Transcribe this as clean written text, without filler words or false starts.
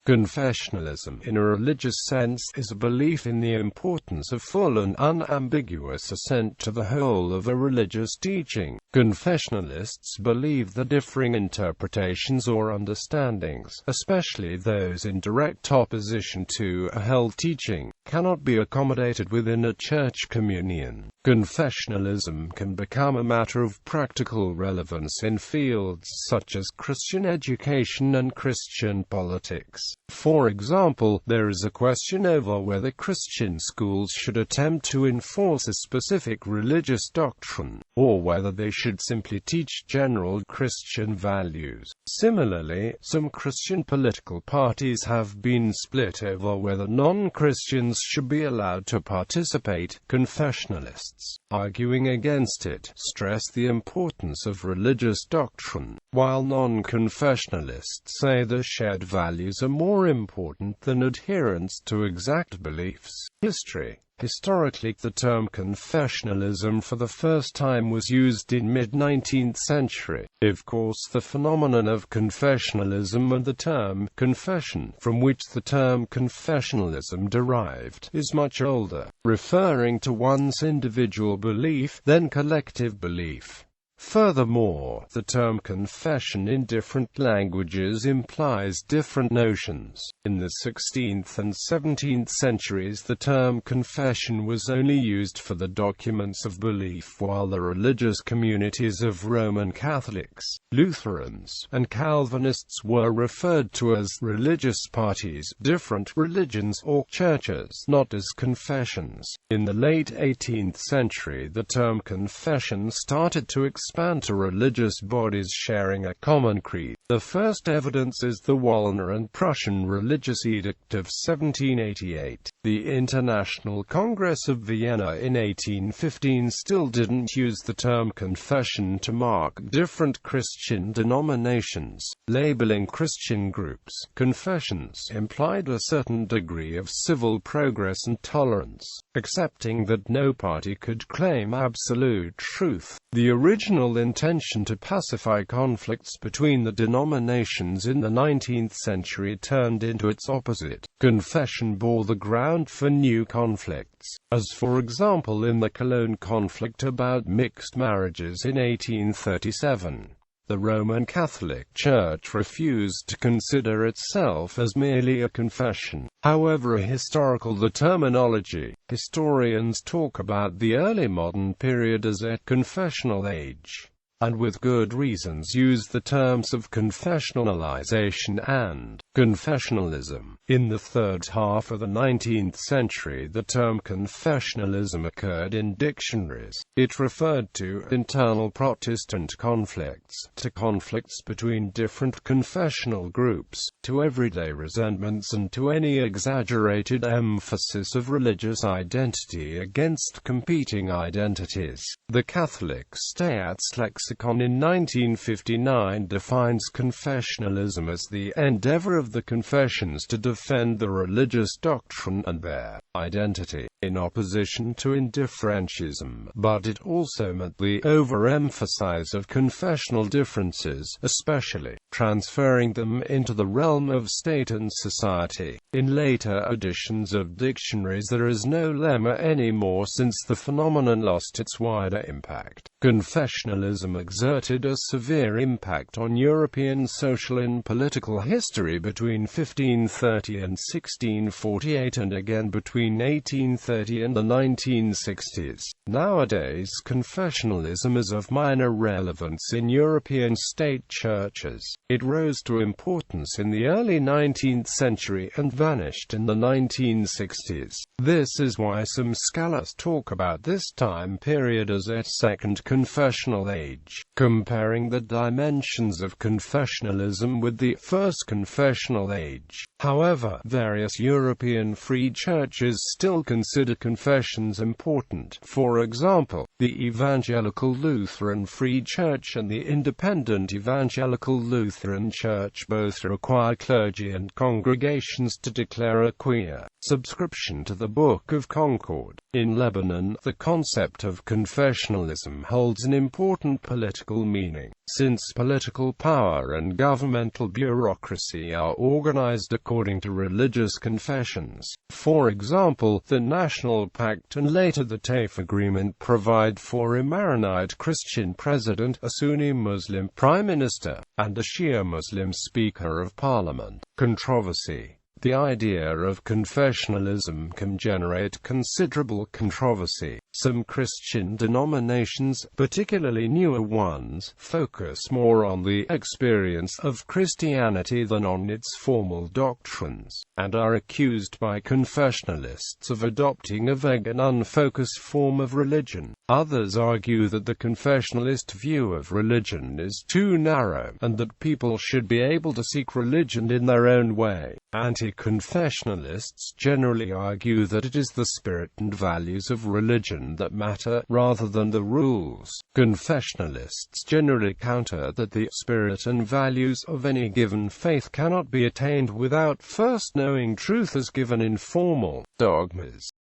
Confessionalism, in a religious sense, is a belief in the importance of full and unambiguous assent to the whole of a religious teaching. Confessionalists believe that differing interpretations or understandings, especially those in direct opposition to a held teaching, cannot be accommodated within a church communion. Confessionalism can become a matter of practical relevance in fields such as Christian education and Christian politics. For example, there is a question over whether Christian schools should attempt to enforce a specific religious doctrine, or whether they should simply teach general Christian values. Similarly, some Christian political parties have been split over whether non-Christians should be allowed to participate. Confessionalists, arguing against it, stress the importance of religious doctrine, while non-confessionalists say the shared values are more important than adherence to exact beliefs. History. Historically, the term confessionalism for the first time was used in mid-19th century. Of course, the phenomenon of confessionalism and the term confession, from which the term confessionalism derived, is much older, referring to one's individual belief, then collective belief. Furthermore, the term confession in different languages implies different notions. In the 16th and 17th centuries, the term confession was only used for the documents of belief, while the religious communities of Roman Catholics, Lutherans, and Calvinists were referred to as religious parties, different religions or churches, not as confessions. In the late 18th century, the term confession started to expand to religious bodies sharing a common creed. The first evidence is the Wallner and Prussian Religious Edict of 1788. The International Congress of Vienna in 1815 still didn't use the term confession to mark different Christian denominations. Labeling Christian groups confessions implied a certain degree of civil progress and tolerance, accepting that no party could claim absolute truth. The original intention to pacify conflicts between the denominations in the 19th century turned into its opposite. Confession bore the ground for new conflicts, as for example in the Cologne conflict about mixed marriages in 1837. The Roman Catholic Church refused to consider itself as merely a confession. However historical the terminology, historians talk about the early modern period as a confessional age, and with good reasons use the terms of confessionalization and confessionalism. In the third half of the 19th century, the term confessionalism occurred in dictionaries. It referred to internal Protestant conflicts, to conflicts between different confessional groups, to everyday resentments, and to any exaggerated emphasis of religious identity against competing identities. The Catholic State's lexicon in 1959 defines confessionalism as the endeavor of the confessions to defend the religious doctrine and their identity, in opposition to indifferentism, but it also meant the overemphasis of confessional differences, especially transferring them into the realm of state and society. In later editions of dictionaries there is no lemma anymore since the phenomenon lost its wider impact. Confessionalism exerted a severe impact on European social and political history between 1530 and 1648 and again between 1830 and the 1960s. Nowadays, confessionalism is of minor relevance in European state churches. It rose to importance in the early 19th century and vanished in the 1960s. This is why some scholars talk about this time period as a second confessional age, comparing the dimensions of confessionalism with the first confessional age. However, various European free churches still consider confessions important. For example, the Evangelical Lutheran Free Church and the Independent Evangelical Lutheran Church both require clergy and congregations to declare a queer subscription to the Book of Concord. In Lebanon, the concept of confessionalism holds an important political political meaning, since political power and governmental bureaucracy are organized according to religious confessions. For example, the National Pact and later the TAIF Agreement provide for a Maronite Christian president, a Sunni Muslim prime minister, and a Shia Muslim Speaker of Parliament. Controversy. The idea of confessionalism can generate considerable controversy. Some Christian denominations, particularly newer ones, focus more on the experience of Christianity than on its formal doctrines, and are accused by confessionalists of adopting a vague and unfocused form of religion. Others argue that the confessionalist view of religion is too narrow, and that people should be able to seek religion in their own way. Anti-confessionalists generally argue that it is the spirit and values of religion that matter, rather than the rules. Confessionalists generally counter that the spirit and values of any given faith cannot be attained without first knowing truth as given in formal dogmas.